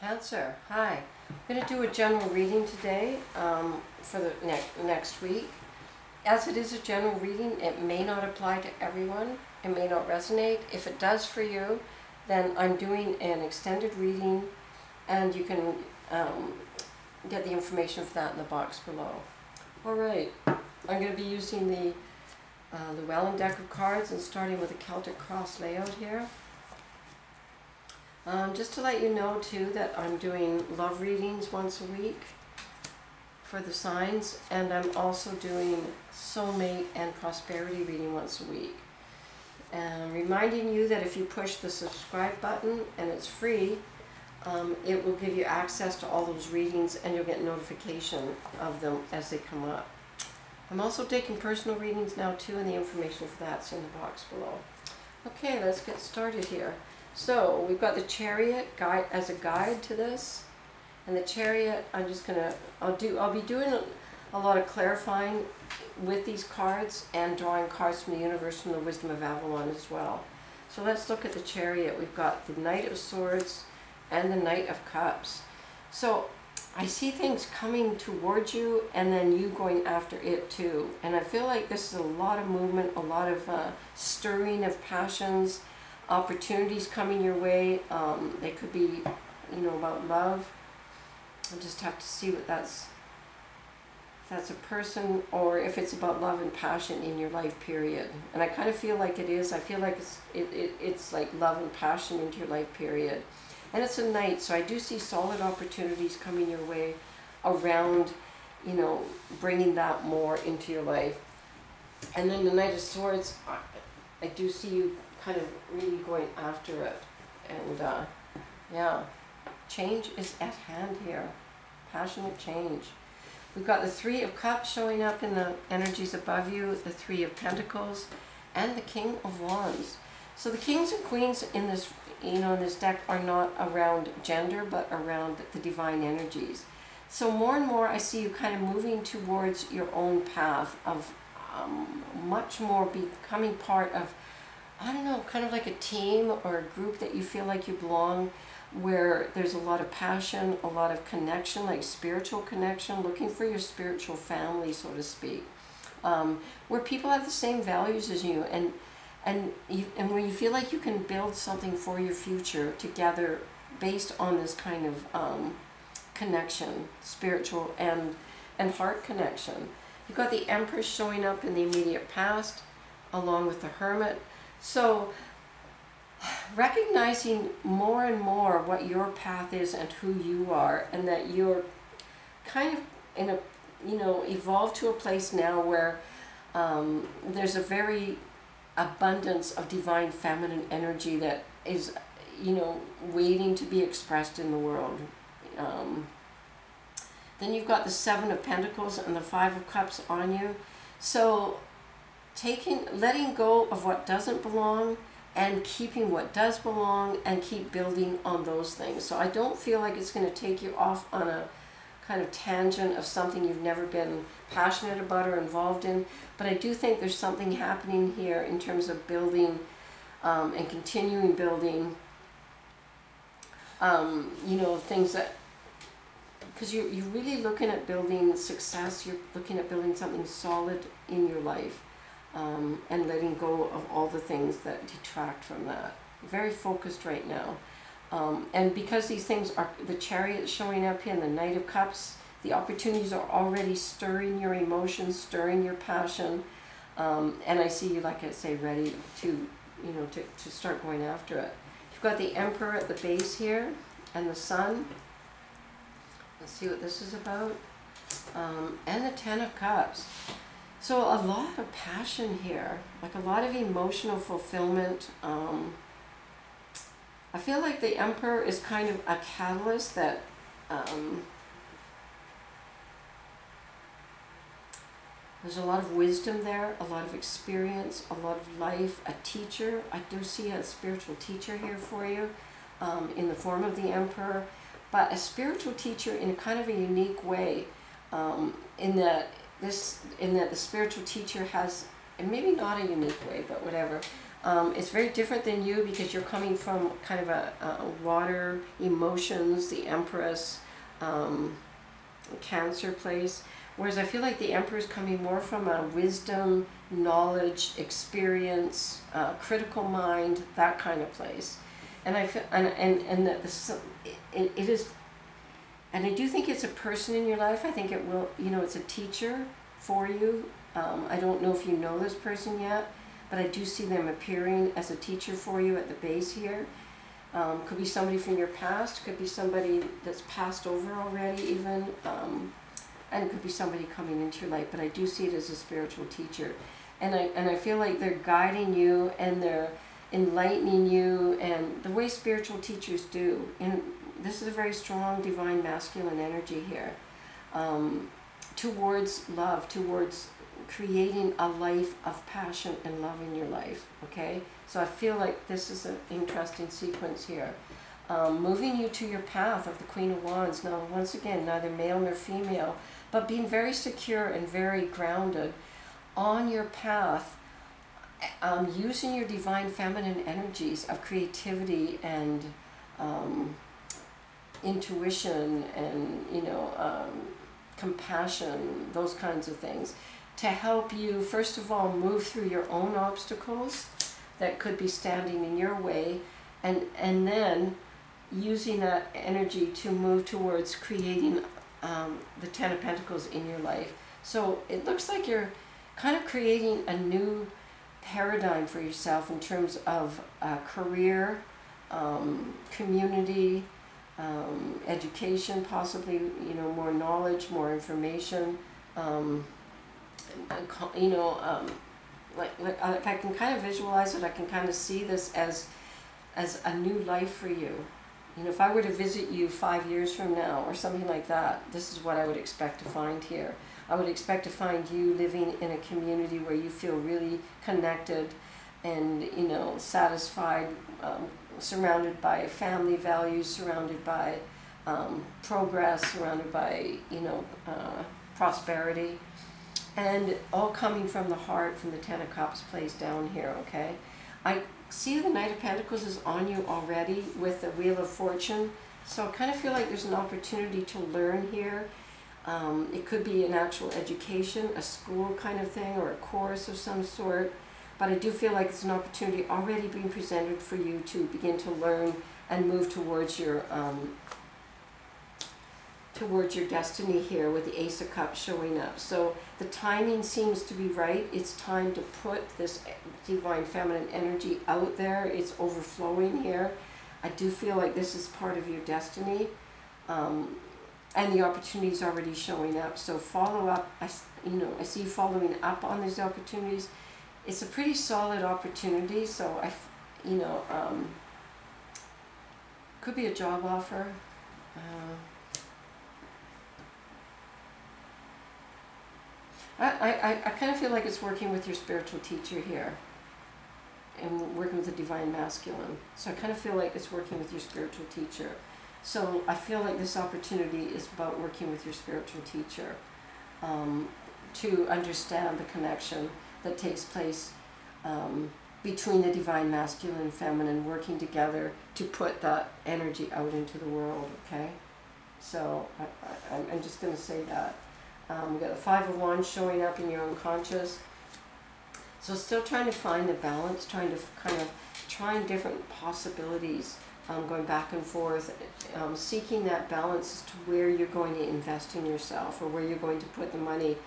Cancer, hi. I'm going to do a general reading today for the next week. As it is a general reading, it may not apply to everyone. It may not resonate. If it does for you, then I'm doing an extended reading, and you can get the information for that in the box below. All right, I'm going to be using the Llewellyn deck of cards and starting with a Celtic cross layout here. Just to let you know too that I'm doing love readings once a week for the signs, and I'm also doing soulmate and prosperity reading once a week. And reminding you that if you push the subscribe button, and it's free, it will give you access to all those readings, and you'll get notification of them as they come up. I'm also taking personal readings now too, and the information for that's in the box below. Okay, let's get started here. So we've got the Chariot guide as a guide to this, and the Chariot, I'll be doing a lot of clarifying with these cards and drawing cards from the universe, from the Wisdom of Avalon as well. So let's look at the Chariot. We've got the Knight of Swords and the Knight of Cups. So I see things coming towards you and then you going after it too. And I feel like this is a lot of movement, a lot of stirring of passions, opportunities coming your way. They could be, about love. I'll just have to see what that's, if that's a person or if it's about love and passion in your life period. And I kind of feel like it is. I feel like it's like love and passion into your life period. And it's a knight, so I do see solid opportunities coming your way around, bringing that more into your life. And then the Knight of Swords, I do see you kind of really going after it. And yeah, change is at hand here. Passionate change. We've got the Three of Cups showing up in the energies above you, the Three of Pentacles, and the King of Wands. So the kings and queens in this, in this deck are not around gender, but around the divine energies. So more and more I see you kind of moving towards your own path of much more becoming part of, kind of like a team or a group that you feel like you belong, where there's a lot of passion, a lot of connection, like spiritual connection, looking for your spiritual family, so to speak, where people have the same values as you, and where you feel like you can build something for your future together based on this kind of connection, spiritual and heart connection. You've got the Empress showing up in the immediate past, along with the Hermit. So recognizing more and more what your path is and who you are, and that you're kind of in a, evolved to a place now where there's a very abundance of divine feminine energy that is, waiting to be expressed in the world. Then you've got the Seven of Pentacles and the Five of Cups on you. So letting go of what doesn't belong and keeping what does belong, and keep building on those things. So I don't feel like it's going to take you off on a kind of tangent of something you've never been passionate about or involved in, but I do think there's something happening here in terms of building and continuing building, things that, because you're really looking at building success, you're looking at building something solid in your life, and letting go of all the things that detract from that. Very focused right now. And because these things are, the Chariot showing up here and the Knight of Cups, the opportunities are already stirring your emotions, stirring your passion. And I see you, like I say, ready to, to start going after it. You've got the Emperor at the base here and the Sun. Let's see what this is about. And the Ten of Cups. So a lot of passion here, like a lot of emotional fulfillment. I feel like the Emperor is kind of a catalyst that there's a lot of wisdom there, a lot of experience, a lot of life, a teacher. I do see a spiritual teacher here for you in the form of the Emperor, but a spiritual teacher in kind of a unique way, in that the spiritual teacher has, and maybe not a unique way, but whatever, It's very different than you because you're coming from kind of a water, emotions, the Empress, Cancer place. Whereas I feel like the Emperor is coming more from a wisdom, knowledge, experience, critical mind, that kind of place. And I feel, and that it is, and I do think it's a person in your life. I think it will, it's a teacher for you. I don't know if you know this person yet, but I do see them appearing as a teacher for you at the base here. Could be somebody from your past, could be somebody that's passed over already even, and it could be somebody coming into your life, but I do see it as a spiritual teacher. And I feel like they're guiding you and they're enlightening you, and the way spiritual teachers do. And this is a very strong divine masculine energy here, towards love, towards creating a life of passion and love in your life, okay? So I feel like this is an interesting sequence here. Moving you to your path of the Queen of Wands. Now, once again, neither male nor female, but being very secure and very grounded on your path, using your divine feminine energies of creativity and intuition and, compassion, those kinds of things, to help you, first of all, move through your own obstacles that could be standing in your way, and then using that energy to move towards creating the Ten of Pentacles in your life. So it looks like you're kind of creating a new paradigm for yourself in terms of career, community, education, possibly, more knowledge, more information. Like I can kind of visualize it. I can kind of see this as a new life for you. If I were to visit you 5 years from now or something like that, this is what I would expect to find here. I would expect to find you living in a community where you feel really connected and, satisfied, surrounded by family values, surrounded by progress, surrounded by, prosperity. And all coming from the heart, from the Ten of Cups place down here, okay? I see the Knight of Pentacles is on you already with the Wheel of Fortune. So I kind of feel like there's an opportunity to learn here. It could be an actual education, a school kind of thing, or a course of some sort. But I do feel like it's an opportunity already being presented for you to begin to learn and move towards your destiny here with the Ace of Cups showing up. So the timing seems to be right. It's time to put this divine feminine energy out there. It's overflowing here. I do feel like this is part of your destiny. And the opportunity is already showing up. So follow up. I see you following up on these opportunities. It's a pretty solid opportunity. So could be a job offer. I kind of feel like it's working with your spiritual teacher here and working with the divine masculine. So I kind of feel like it's working with your spiritual teacher. So I feel like this opportunity is about working with your spiritual teacher to understand the connection that takes place between the divine masculine and feminine, working together to put that energy out into the world, okay? So I'm just going to say that. We've got the Five of Wands showing up in your unconscious. So still trying to find the balance, trying different possibilities, going back and forth, seeking that balance as to where you're going to invest in yourself or where you're going to put the money.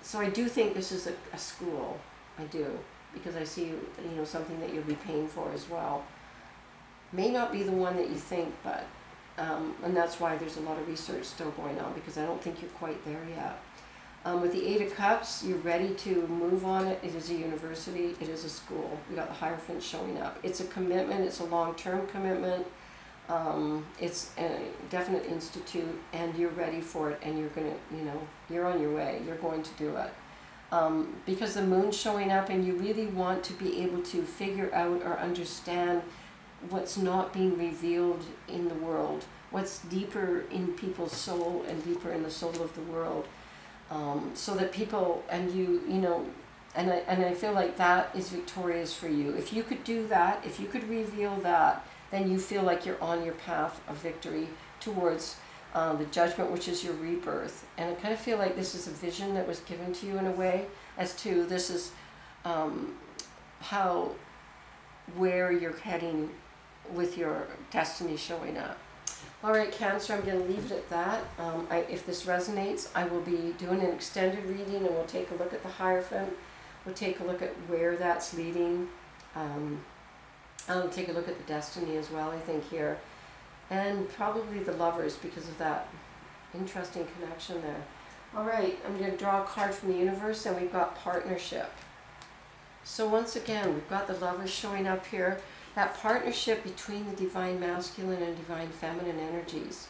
So I do think this is a school. I do, because I see, something that you'll be paying for as well. May not be the one that you think, but and that's why there's a lot of research still going on, because I don't think you're quite there yet. With the Eight of Cups, you're ready to move on it. It is a university. It is a school. We got the Hierophant showing up. It's a commitment. It's a long-term commitment. It's a definite institute, and you're ready for it, and you're going to, you're on your way. You're going to do it. Because the Moon's showing up, and you really want to be able to figure out or understand what's not being revealed in the world, what's deeper in people's soul and deeper in the soul of the world, so that people and you And I feel like that is victorious for you. If you could do that, if you could reveal that, then you feel like you're on your path of victory towards the judgment, which is your rebirth. And I kind of feel like this is a vision that was given to you in a way, as to this is where you're heading with your destiny showing up. All right, Cancer, I'm going to leave it at that. If this resonates, I will be doing an extended reading, and we'll take a look at the Hierophant. We'll take a look at where that's leading. I'll take a look at the destiny as well, I think, here. And probably the Lovers, because of that interesting connection there. All right, I'm going to draw a card from the universe, and we've got partnership. So once again, we've got the Lovers showing up here. That partnership between the divine masculine and divine feminine energies.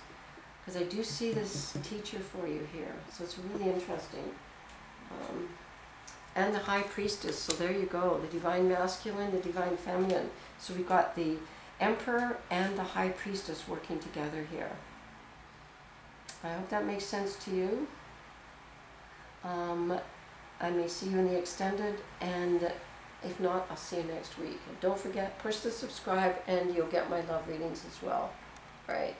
Because I do see this teacher for you here. So it's really interesting. And the High Priestess. So there you go. The divine masculine, the divine feminine. So we've got the Emperor and the High Priestess working together here. I hope that makes sense to you. I may see you in the extended, and if not, I'll see you next week. And don't forget, push the subscribe, and you'll get my love readings as well. All right.